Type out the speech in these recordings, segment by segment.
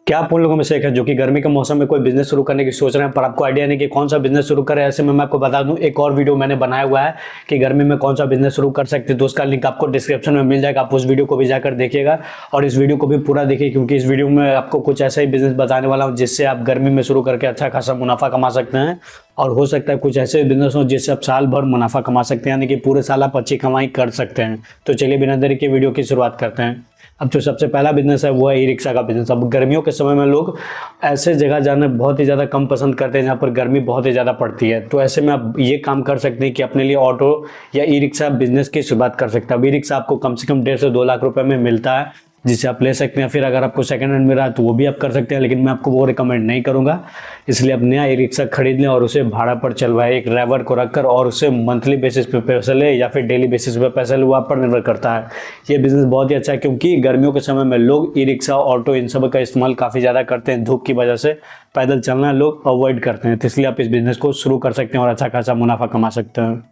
क्या आप उन लोगों में से एक है जो कि गर्मी के मौसम में कोई बिजनेस शुरू करने की सोच रहे हैं पर आपको आइडिया नहीं कि कौन सा बिजनेस शुरू करें। ऐसे में मैं आपको बता दूं, एक और वीडियो मैंने बनाया हुआ है कि गर्मी में कौन सा बिजनेस शुरू कर सकते हैं, तो उसका लिंक आपको डिस्क्रिप्शन में मिल जाएगा। आप उस वीडियो को भी जाकर देखिएगा और इस वीडियो को भी पूरा देखिए, क्योंकि इस वीडियो में आपको कुछ ऐसा ही बिजनेस बताने वाला हूँ जिससे आप गर्मी में शुरू करके अच्छा खासा मुनाफा कमा सकते हैं। और हो सकता है कुछ ऐसे बिजनेस हो जिससे आप साल भर मुनाफा कमा सकते हैं, यानी कि पूरे साल आप अच्छी कमाई कर सकते हैं। तो चलिए बिना देरी के वीडियो की शुरुआत करते हैं। अब जो सबसे पहला बिजनेस है वो है ई रिक्शा का बिजनेस। अब गर्मियों के समय में लोग ऐसे जगह जाना बहुत ही ज़्यादा कम पसंद करते हैं जहाँ पर गर्मी बहुत ही ज़्यादा पड़ती है। तो ऐसे में आप ये काम कर सकते हैं कि अपने लिए ऑटो या ई रिक्शा बिजनेस की शुरुआत कर सकते हैं। अब ई रिक्शा आपको कम से कम 1.5 से 2 लाख रुपए में मिलता है, जिसे आप ले सकते हैं। फिर अगर आपको सेकंड हैंड मिला है तो वो भी आप कर सकते हैं, लेकिन मैं आपको वो रिकमेंड नहीं करूंगा। इसलिए आप नया ई रिक्शा खरीद लें और उसे भाड़ा पर चलवाएं एक ड्राइवर को रखकर, और उसे मंथली बेसिस पे पैसे ले या फिर डेली बेसिस पे पैसे ले, वो आप पर निर्भर करता है। ये बिजनेस बहुत ही अच्छा है क्योंकि गर्मियों के समय में लोग ई रिक्शा, ऑटो इन सब का इस्तेमाल काफ़ी ज़्यादा करते हैं। धूप की वजह से पैदल चलना लोग अवॉइड करते हैं, तो इसलिए आप इस बिजनेस को शुरू कर सकते हैं और अच्छा खासा मुनाफा कमा सकते हैं।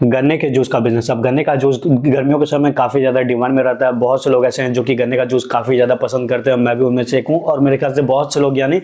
गन्ने के जूस का बिजनेस। अब गन्ने का जूस गर्मियों के समय काफ़ी ज़्यादा डिमांड में रहता है। बहुत से लोग ऐसे हैं जो कि गन्ने का जूस काफ़ी ज़्यादा पसंद करते हैं, मैं भी उनमें से एक हूँ। और मेरे ख्याल से बहुत से लोग, यानी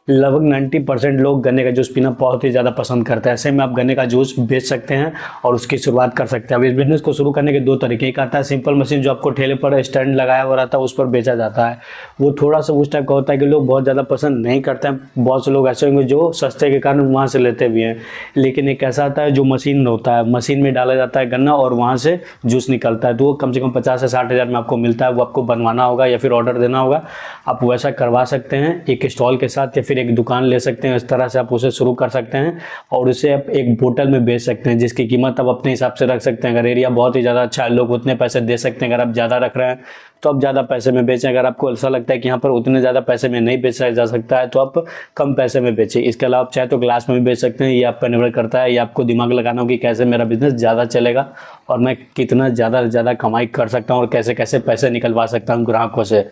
लगभग 90% लोग गन्ने का जूस पीना बहुत ही ज़्यादा पसंद करते हैं। ऐसे में आप गन्ने का जूस बेच सकते हैं और उसकी शुरुआत कर सकते हैं। अब इस बिजनेस को शुरू करने के 2 तरीके। एक आता है सिंपल मशीन, जो आपको ठेले पर स्टैंड लगाया हुआ रहता है उस पर बेचा जाता है। वो थोड़ा सा उस टाइप का होता है कि लोग बहुत ज़्यादा पसंद नहीं करते हैं। बहुत से लोग ऐसे होंगे जो सस्ते के कारण वहाँ से लेते भी हैं। लेकिन एक ऐसा आता है जो मशीन होता है, मशीन में डाला जाता है गन्ना और वहाँ से जूस निकलता है। तो वो कम से कम 50 से 60 हज़ार में आपको मिलता है। वो आपको बनवाना होगा या फिर ऑर्डर देना होगा। आप वैसा करवा सकते हैं एक स्टॉल के साथ या फिर एक दुकान ले सकते हैं। इस तरह से आप उसे शुरू कर सकते हैं और उसे आप एक बोतल में बेच सकते हैं, जिसकी कीमत आप अपने हिसाब से रख सकते हैं। अगर एरिया बहुत ही ज़्यादा अच्छा है, लोग उतने पैसे दे सकते हैं। अगर आप ज़्यादा रख रहे हैं तो आप ज़्यादा पैसे में बेचें। अगर आपको ऐसा लगता है कि यहाँ पर उतने ज़्यादा पैसे में नहीं बेचा जा सकता है तो आप कम पैसे में बेचें। इसके अलावा आप चाहे तो ग्लास में भी बेच सकते हैं। ये आप पर निर्भर करता है, ये आपको दिमाग लगाना होगा कि कैसे मेरा बिजनेस ज़्यादा चलेगा और मैं कितना ज़्यादा से ज़्यादा कमाई कर सकता हूँ और कैसे कैसे पैसे निकलवा सकता हूँ ग्राहकों से।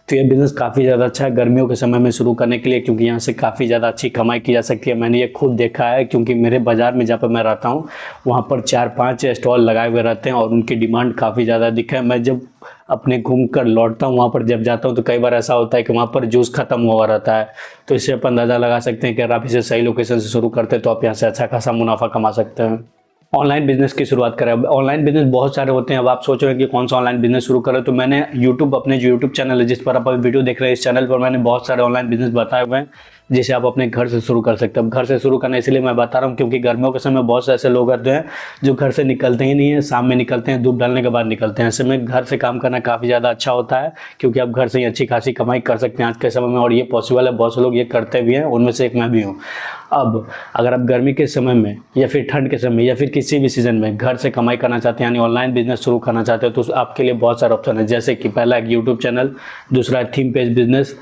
तो ये बिज़नेस काफ़ी ज़्यादा अच्छा है गर्मियों के समय में शुरू करने के लिए, क्योंकि यहाँ से काफ़ी ज़्यादा अच्छी कमाई की जा सकती है। मैंने ये खुद देखा है, क्योंकि मेरे बाज़ार में जहाँ पर मैं रहता हूँ वहाँ पर 4-5 स्टॉल लगाए हुए रहते हैं और उनकी डिमांड काफ़ी ज़्यादा दिखा है। मैं जब अपने घूम कर लौटता हूँ वहाँ पर जब जाता हूँ तो कई बार ऐसा होता है कि वहाँ पर जूस खत्म हुआ रहता है। तो इससे आप अंदाज़ा लगा सकते हैं कि अगर आप इसे सही लोकेशन से शुरू करते हैं तो आप यहाँ से अच्छा खासा मुनाफा कमा सकते हैं। ऑनलाइन बिजनेस की शुरुआत करें। ऑनलाइन बिजनेस बहुत सारे होते हैं। अब आप सोच रहे हैं कि कौन सा ऑनलाइन बिजनेस शुरू करें, तो मैंने अपने जो यूट्यूब चैनल है जिस पर आप अभी वीडियो देख रहे हैं, इस चैनल पर मैंने बहुत सारे ऑनलाइन बिजनेस बताए हुए हैं जिसे आप अपने घर से शुरू कर सकते हैं। अब घर से शुरू करना इसलिए मैं बता रहा हूँ क्योंकि गर्मियों के समय बहुत से ऐसे लोग होते हैं जो घर से निकलते ही नहीं है, शाम में निकलते हैं, धूप डालने के बाद निकलते हैं। ऐसे में घर से काम करना काफ़ी ज़्यादा अच्छा होता है क्योंकि आप घर से ही अच्छी खासी कमाई कर सकते हैं आज के समय में, और ये पॉसिबल है। बहुत से लोग ये करते भी हैं, उनमें से एक मैं भी हूँ। अब अगर आप गर्मी के समय में या फिर ठंड के समय या फिर किसी भी सीजन में घर से कमाई करना चाहते हैं, यानी ऑनलाइन बिजनेस शुरू करना चाहते हो, तो आपके लिए बहुत सारे ऑप्शन है। जैसे कि पहला एक यूट्यूब चैनल, दूसरा है थीम पेज बिजनेस,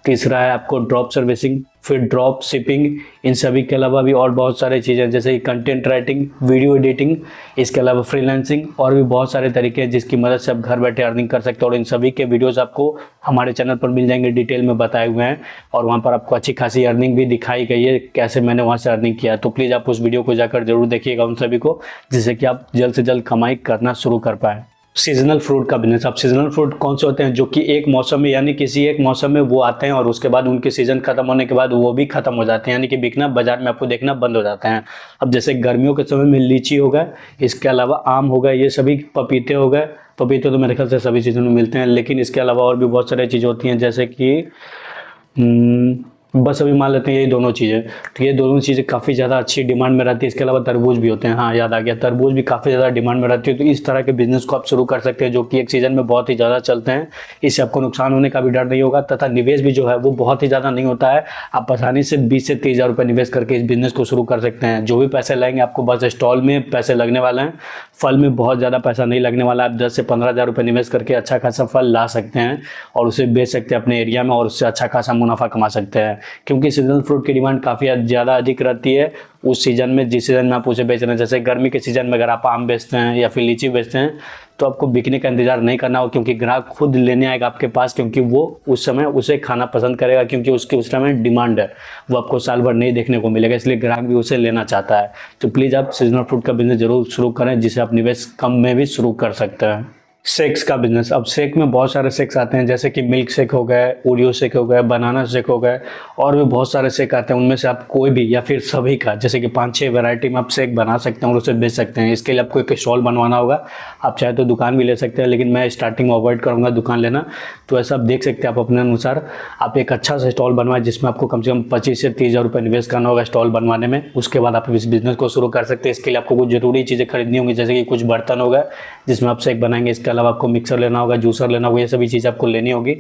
तीसरा है आपको ड्रॉप सर्विसिंग, फिर ड्रॉप शिपिंग। इन सभी के अलावा भी और बहुत सारे चीज़ें जैसे कि कंटेंट राइटिंग, वीडियो एडिटिंग, इसके अलावा फ्रीलांसिंग, और भी बहुत सारे तरीके हैं जिसकी मदद से आप घर बैठे अर्निंग कर सकते हो। और इन सभी के वीडियोस आपको हमारे चैनल पर मिल जाएंगे, डिटेल में बताए हुए हैं, और वहाँ पर आपको अच्छी खासी अर्निंग भी दिखाई गई है कैसे मैंने वहाँ से अर्निंग किया। तो प्लीज़ आप उस वीडियो को जाकर जरूर देखिएगा उन सभी को, जिससे कि आप जल्द से जल्द कमाई करना शुरू कर पाएँ। सीजनल फ्रूट का बिजनेस। अब सीजनल फ्रूट कौन से होते हैं जो कि एक मौसम में, यानी किसी एक मौसम में वो आते हैं और उसके बाद उनके सीजन खत्म होने के बाद वो भी खत्म हो जाते हैं, यानी कि बिकना बाजार में आपको देखना बंद हो जाते हैं। अब जैसे गर्मियों के समय में लीची हो गए, इसके अलावा आम हो गए, ये सभी पपीते हो गए। पपीते तो मेरे ख्याल से सभी सीजन में मिलते हैं, लेकिन इसके अलावा और भी बहुत सारी चीज़ें होती हैं जैसे कि बस अभी मान लेते हैं यही दोनों चीज़ें। तो ये दोनों चीज़ें काफ़ी ज़्यादा अच्छी डिमांड में रहती है। इसके अलावा तरबूज भी होते हैं, हाँ याद आ गया, तरबूज भी काफ़ी ज़्यादा डिमांड में रहती है। तो इस तरह के बिजनेस को आप शुरू कर सकते हैं जो कि एक सीज़न में बहुत ही ज़्यादा चलते हैं। इससे आपको नुकसान होने का भी डर नहीं होगा, तथा निवेश भी जो है वो बहुत ही ज़्यादा नहीं होता है। आप आसानी से 20 से 30 हज़ार रुपये निवेश करके इस बिज़नेस को शुरू कर सकते हैं। जो भी पैसे लगेंगे आपको बस स्टॉल में पैसे लगने वाले हैं, फल में बहुत ज़्यादा पैसा नहीं लगने वाला। आप 10 से 15 हज़ार रुपये निवेश करके अच्छा खासा फल ला सकते हैं और उसे बेच सकते हैं अपने एरिया में और उससे अच्छा खासा मुनाफा कमा सकते हैं। क्योंकि सीजनल फ्रूट की डिमांड काफ़ी ज़्यादा अधिक रहती है उस सीज़न में जिस सीज़न में आप उसे बेच रहे हैं। जैसे गर्मी के सीज़न में अगर आप आम बेचते हैं या फिर लीची बेचते हैं तो आपको बिकने का इंतजार नहीं करना हो, क्योंकि ग्राहक खुद लेने आएगा आपके पास, क्योंकि वो उस समय उसे खाना पसंद करेगा, क्योंकि उसकी उस समय डिमांड है, वो आपको साल भर नहीं देखने को मिलेगा, इसलिए ग्राहक भी उसे लेना चाहता है। तो प्लीज़ आप सीजनल फ्रूट का बिजनेस जरूर शुरू करें जिसे आप निवेश कम में भी शुरू कर सकते हैं। शेक्स का बिजनेस। अब शेक में बहुत सारे शेक्स आते हैं, जैसे कि मिल्क शेक हो गए, ओरियो शेक हो गए, बनाना शेक हो गए, और भी बहुत सारे शेक आते हैं। उनमें से आप कोई भी या फिर सभी का, जैसे कि 5-6 वैरायटी में आप शेक बना सकते हैं और उसे बेच सकते हैं। इसके लिए आपको एक स्टॉल बनवाना होगा। आप चाहे तो दुकान भी ले सकते हैं, लेकिन मैं स्टार्टिंग में अवॉइड करूँगा दुकान लेना। तो ऐसा आप देख सकते हैं, आप अपने अनुसार आप एक अच्छा सा स्टॉल बनवाएं, जिसमें आपको कम से कम 25 से 30 हज़ार रुपये निवेश करना होगा स्टॉल बनवाने में। उसके बाद आप इस बिज़नेस को शुरू कर सकते हैं। इसके लिए आपको कुछ ज़रूरी चीज़ें खरीदनी होंगी, जैसे कि कुछ बर्तन हो गए जिसमें आप शेक बनाएंगे। इसके अलावा आपको मिक्सर लेना होगा, जूसर लेना होगा, ये सभी चीज़ आपको लेनी होगी।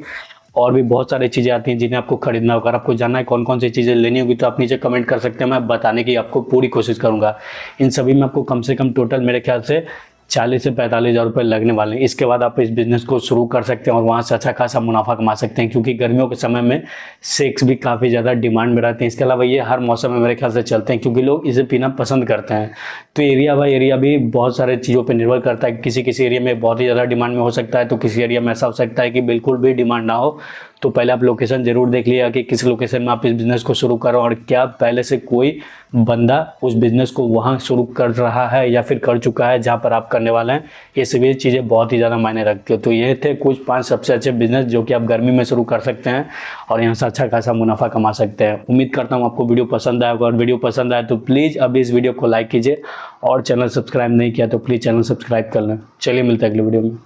और भी बहुत सारी चीज़ें आती हैं जिन्हें आपको खरीदना होगा। आपको जानना है कौन कौन सी चीज़ें लेनी होगी तो आप नीचे कमेंट कर सकते हैं, मैं बताने की आपको पूरी कोशिश करूँगा। इन सभी में आपको कम से कम टोटल मेरे ख्याल से 40 से 45 हज़ार रुपये लगने वाले हैं। इसके बाद आप इस बिज़नेस को शुरू कर सकते हैं और वहाँ से अच्छा खासा मुनाफा कमा सकते हैं, क्योंकि गर्मियों के समय में शेक्स भी काफ़ी ज़्यादा डिमांड में रहते हैं। इसके अलावा ये हर मौसम में मेरे ख्याल से चलते हैं, क्योंकि लोग इसे पीना पसंद करते हैं। तो एरिया बाय एरिया भी बहुत सारे चीज़ों पर निर्भर करता है। किसी किसी एरिया में बहुत ही ज़्यादा डिमांड में हो सकता है, तो किसी एरिया में ऐसा हो सकता है कि बिल्कुल भी डिमांड ना हो। तो पहले आप लोकेशन ज़रूर देख लिया कि किस लोकेशन में आप इस बिज़नेस को शुरू करो, और क्या पहले से कोई बंदा उस बिज़नेस को वहाँ शुरू कर रहा है या फिर कर चुका है जहाँ पर आप करने वाले हैं। ये सभी चीज़ें बहुत ही ज़्यादा मायने रखती है। तो ये थे कुछ 5 सबसे अच्छे बिज़नेस जो कि आप गर्मी में शुरू कर सकते हैं और यहाँ से अच्छा खासा मुनाफा कमा सकते हैं। उम्मीद करता हूँ आपको वीडियो पसंद आया होगा, और वीडियो पसंद आए तो प्लीज़ अभी इस वीडियो को लाइक कीजिए, और चैनल सब्सक्राइब नहीं किया तो प्लीज़ चैनल सब्सक्राइब कर लें। चलिए मिलते हैं अगले वीडियो में।